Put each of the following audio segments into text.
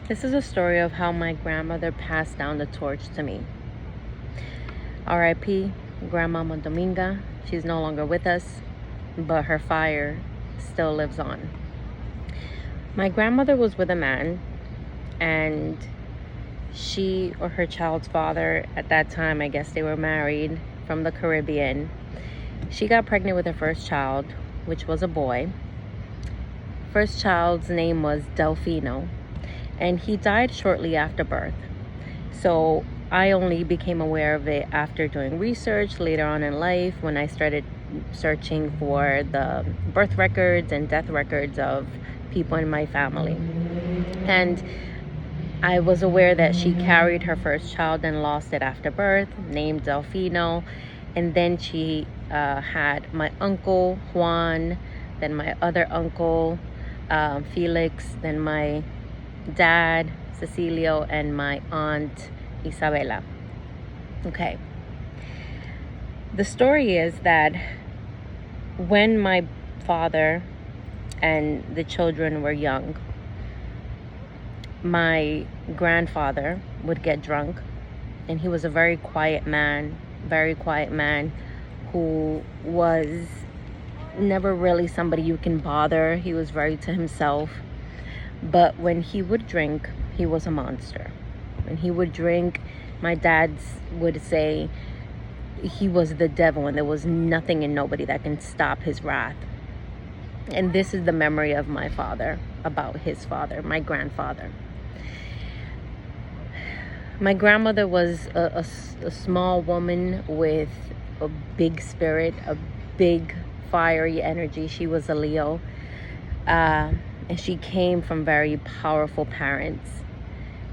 This is a story of how my grandmother passed down the torch to me. R.I.P. Grandmama Dominga. She's no longer with us, but her fire still lives on. My grandmother was with a man, and she or her child's father, at that time, I guess they were married, from the Caribbean. She got pregnant with her first child, which was a boy. First child's name was Delfino, and he died shortly after birth. So I only became aware of it after doing research later on in life, when I started searching for the birth records and death records of people in my family. And I was aware that she carried her first child and lost it after birth, named Delfino. And then she had my uncle, Juan, then my other uncle, Felix, then my dad, Cecilio, and my aunt, Isabela. Okay. The story is that when my father and the children were young, my grandfather would get drunk, and he was a very quiet man who was never really somebody you can bother. He was very to himself. But when he would drink, he was a monster. When he would drink, my dad would say he was the devil, and there was nothing and nobody that can stop his wrath. And this is the memory of my father about his father, my grandfather. My grandmother was a small woman with a big spirit, a big fiery energy. She was a Leo. And she came from very powerful parents.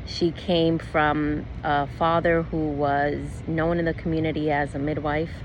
She came from a father who was known in the community as a midwife,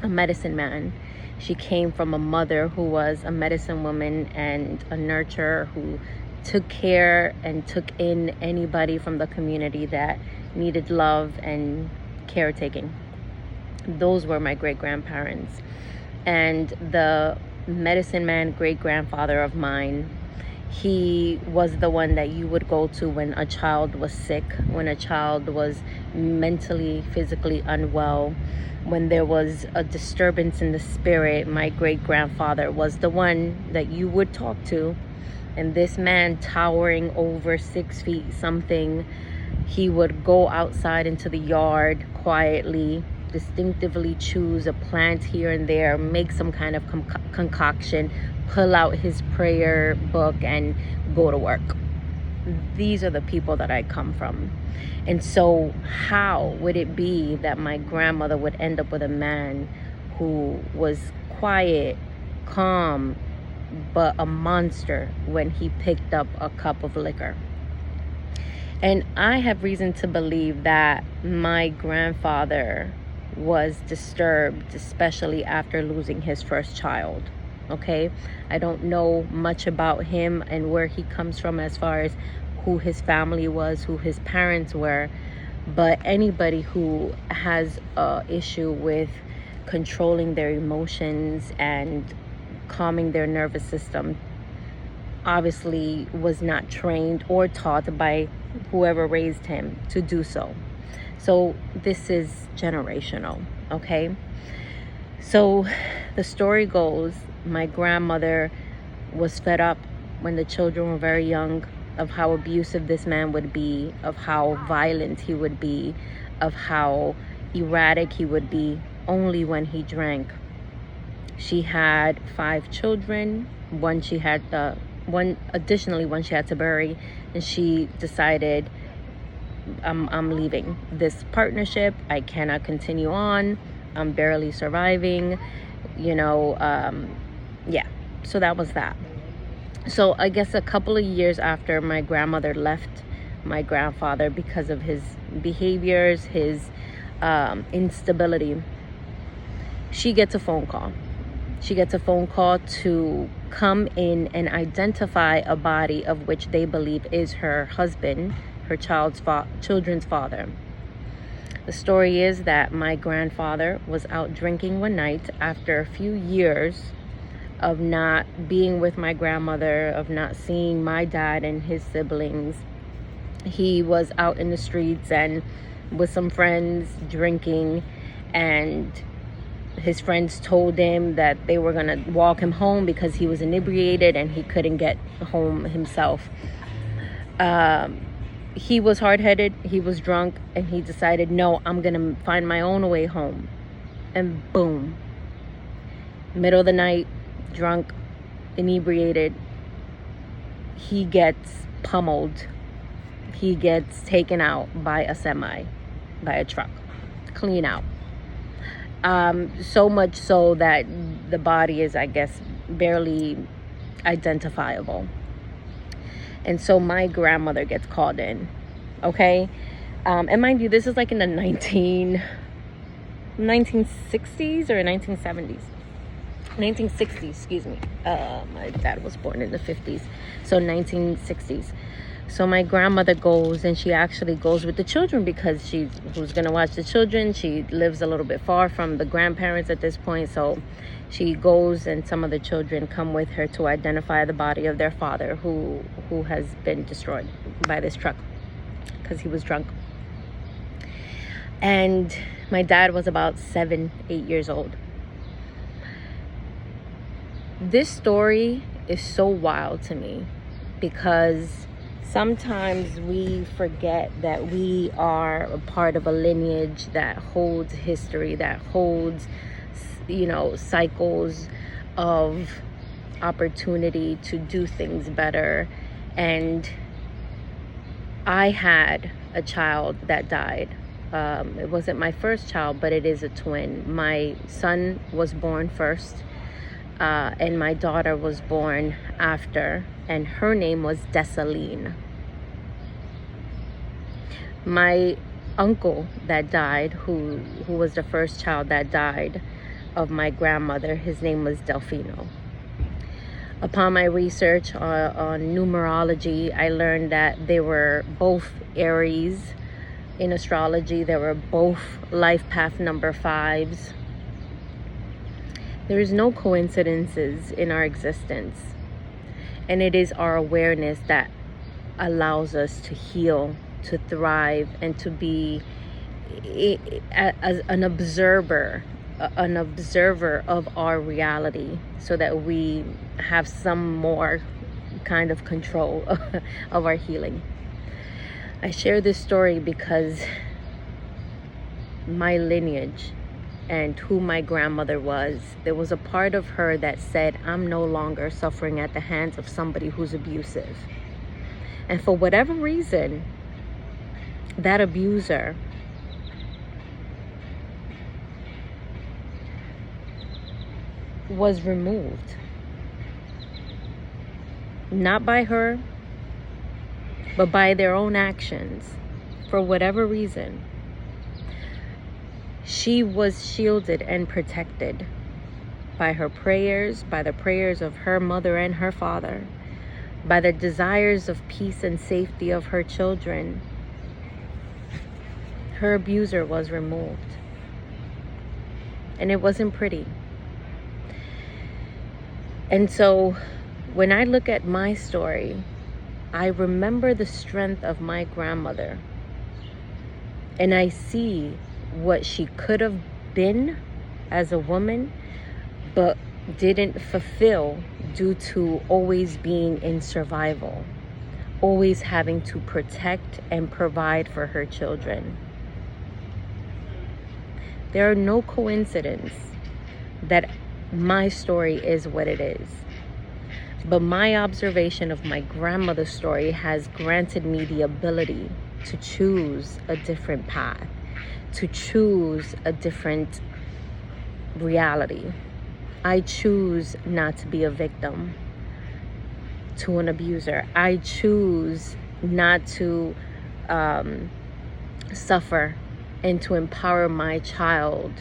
a medicine man. She came from a mother who was a medicine woman and a nurturer who took care and took in anybody from the community that needed love and caretaking. Those were my great-grandparents. And the medicine man great-grandfather of mine, he was the one that you would go to when a child was sick, when a child was mentally, physically unwell, when there was a disturbance in the spirit. My great-grandfather was the one that you would talk to. And this man, towering over 6 feet something, he would go outside into the yard quietly, distinctively choose a plant here and there, make some kind of concoction, pull out his prayer book, and go to work. These are the people that I come from. And so how would it be that my grandmother would end up with a man who was quiet, calm, but a monster when he picked up a cup of liquor? And I have reason to believe that my grandfather was disturbed, especially after losing his first child. Okay, I don't know much about him and where he comes from as far as who his family was, who his parents were, but anybody who has a issue with controlling their emotions and calming their nervous system obviously was not trained or taught by whoever raised him to do so. So this is generational, okay? So the story goes, my grandmother was fed up when the children were very young of how abusive this man would be, of how violent he would be, of how erratic he would be only when he drank. She had 5 children. One she had to bury, and she decided, I'm leaving this partnership. I cannot continue on. I'm barely surviving, yeah. So that was that. So I guess a couple of years after my grandmother left my grandfather because of his behaviors, his instability, she gets a phone call. She gets a phone call to come in and identify a body of which they believe is her husband, her children's father. The story is that my grandfather was out drinking one night after a few years of not being with my grandmother, of not seeing my dad and his siblings. He was out in the streets and with some friends drinking, and his friends told him that they were going to walk him home because he was inebriated and he couldn't get home himself. He was hard-headed, he was drunk, and he decided, no, I'm going to find my own way home. And boom, middle of the night, drunk, inebriated, he gets pummeled. He gets taken out by a semi, by a truck, clean out. So much so that the body is, I guess, barely identifiable. And so my grandmother gets called in, okay? And mind you, this is like in the 1960s or 1970s. 1960s, excuse me. My dad was born in the 50s, so 1960s. So my grandmother goes, and she actually goes with the children because who's going to watch the children? She lives a little bit far from the grandparents at this point, so she goes, and some of the children come with her to identify the body of their father who has been destroyed by this truck because he was drunk. And my dad was about 7-8 years old. This story is so wild to me because sometimes we forget that we are a part of a lineage that holds history, that holds, cycles of opportunity to do things better. And I had a child that died. It wasn't my first child, but it is a twin. My son was born first, and my daughter was born after, and her name was Desaline. My uncle that died, who was the first child that died of my grandmother, his name was Delfino. Upon my research on numerology, I learned that they were both Aries in astrology. They were both life path number 5s. There is no coincidences in our existence. And it is our awareness that allows us to heal, to thrive, and to be as an observer of our reality, so that we have some more kind of control of our healing. I share this story because my lineage and who my grandmother was, there was a part of her that said, I'm no longer suffering at the hands of somebody who's abusive. And for whatever reason, that abuser was removed. Not by her, but by their own actions. For whatever reason, she was shielded and protected by her prayers, by the prayers of her mother and her father, by the desires of peace and safety of her children. Her abuser was removed. And it wasn't pretty. And so when I look at my story, I remember the strength of my grandmother. And I see what she could have been as a woman, but didn't fulfill due to always being in survival, always having to protect and provide for her children. There are no coincidences that my story is what it is. But my observation of my grandmother's story has granted me the ability to choose a different path, to choose a different reality. I choose not to be a victim to an abuser. I choose not to suffer, and to empower my child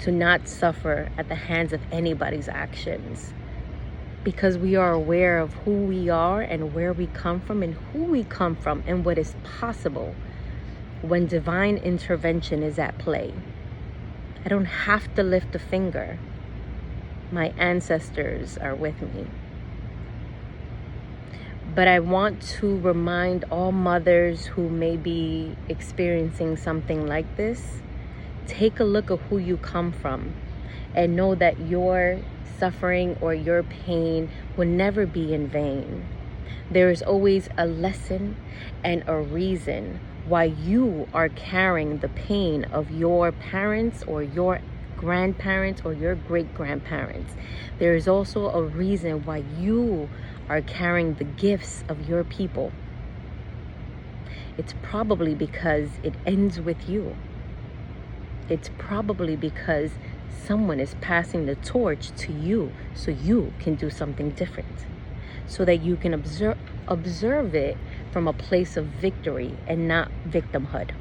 to not suffer at the hands of anybody's actions. Because we are aware of who we are and where we come from and who we come from and what is possible when divine intervention is at play. I don't have to lift a finger. My ancestors are with me. But I want to remind all mothers who may be experiencing something like this, take a look at who you come from and know that your suffering or your pain will never be in vain. There is always a lesson and a reason why you are carrying the pain of your parents or your grandparents or your great-grandparents. There is also a reason why you are carrying the gifts of your people. It's probably because it ends with you. It's probably because someone is passing the torch to you so you can do something different, so that you can observe it from a place of victory and not victimhood.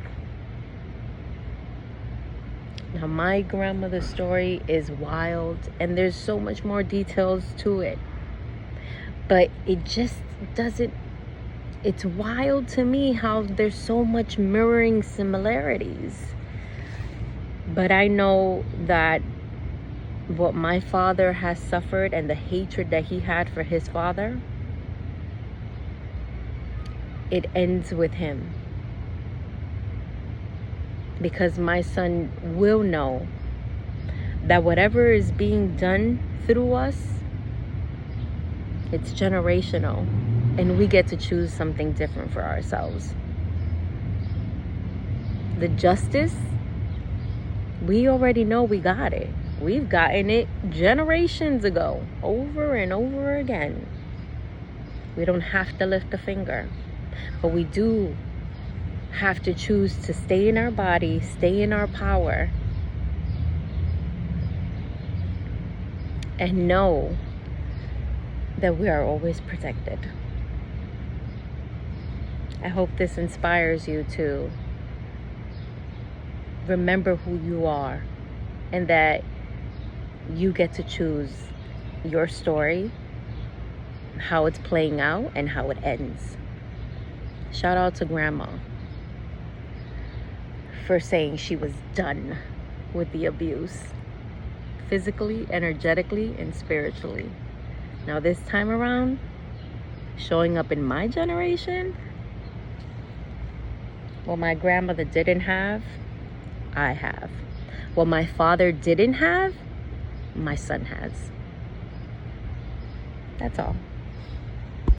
Now, my grandmother's story is wild, and there's so much more details to it, but it just doesn't, it's wild to me how there's so much mirroring similarities. But I know that what my father has suffered and the hatred that he had for his father, it ends with him. Because my son will know that whatever is being done through us, it's generational, and we get to choose something different for ourselves. The justice, we already know we got it. We've gotten it generations ago, over and over again. We don't have to lift a finger, but we do have to choose to stay in our body, stay in our power, and know that we are always protected. I hope this inspires you to remember who you are, and that you get to choose your story, how it's playing out, and how it ends. Shout out to Grandma for saying she was done with the abuse, physically, energetically, and spiritually. Now this time around, showing up in my generation, what my grandmother didn't have, I have. What my father didn't have, my son has. That's all.